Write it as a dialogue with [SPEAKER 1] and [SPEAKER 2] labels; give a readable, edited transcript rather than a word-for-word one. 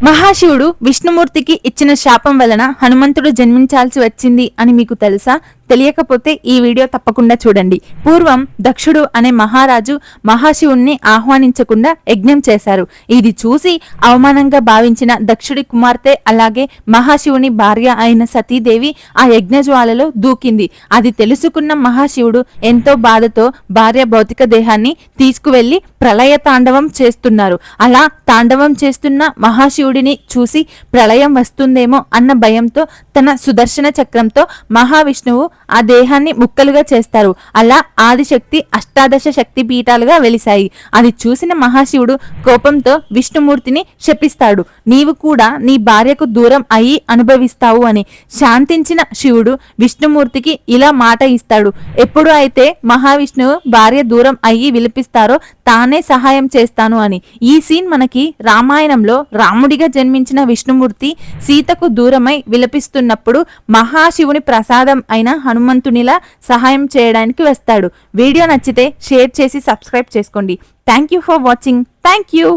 [SPEAKER 1] మహాశివుడు విష్ణుమూర్తికి ఇచ్చిన శాపం వలన హనుమంతుడు జన్మించాల్సి వచ్చింది అని మీకు తెలుసా? తెలియకపోతే ఈ వీడియో తప్పకుండా చూడండి. పూర్వం దక్షుడు అనే మహారాజు మహాశివుణ్ణి ఆహ్వానించకుండా యజ్ఞం చేశారు. ఇది చూసి అవమానంగా భావించిన దక్షుడి కుమార్తె అలాగే మహాశివుని భార్య అయిన సతీదేవి ఆ యజ్ఞజ్వాలలో దూకింది. అది తెలుసుకున్న మహాశివుడు ఎంతో బాధతో భార్య భౌతిక దేహాన్ని తీసుకువెళ్లి ప్రళయ తాండవం చేస్తున్నారు. అలా తాండవం చేస్తున్న మహాశివుడిని చూసి ప్రళయం వస్తుందేమో అన్న భయంతో తన సుదర్శన చక్రంతో మహావిష్ణువు ఆ దేహాన్ని ముక్కలుగా చేస్తారు. అలా ఆదిశక్తి అష్టాదశ శక్తి పీఠాలుగా వెలిశాయి. అది చూసిన మహాశివుడు కోపంతో విష్ణుమూర్తిని శపిస్తాడు. నీవు కూడా నీ భార్యకు దూరం అయ్యి అనుభవిస్తావు అని. శాంతించిన శివుడు విష్ణుమూర్తికి ఇలా మాట ఇస్తాడు. ఎప్పుడు అయితే మహావిష్ణువు భార్య దూరం అయ్యి విలిపిస్తారో తానే సహాయం చేస్తాను అని. ఈ సీన్ మనకి రామాయణంలో రాముడిగా జన్మించిన విష్ణుమూర్తి సీతకు దూరమై విలపిస్తున్నప్పుడు మహాశివుని ప్రసాదం అయిన హనుమంతునిలా సహాయం చేయడానికి వస్తాడు. వీడియో నచ్చితే షేర్ చేసి సబ్స్క్రైబ్ చేసుకోండి. Thank you for watching. Thank you.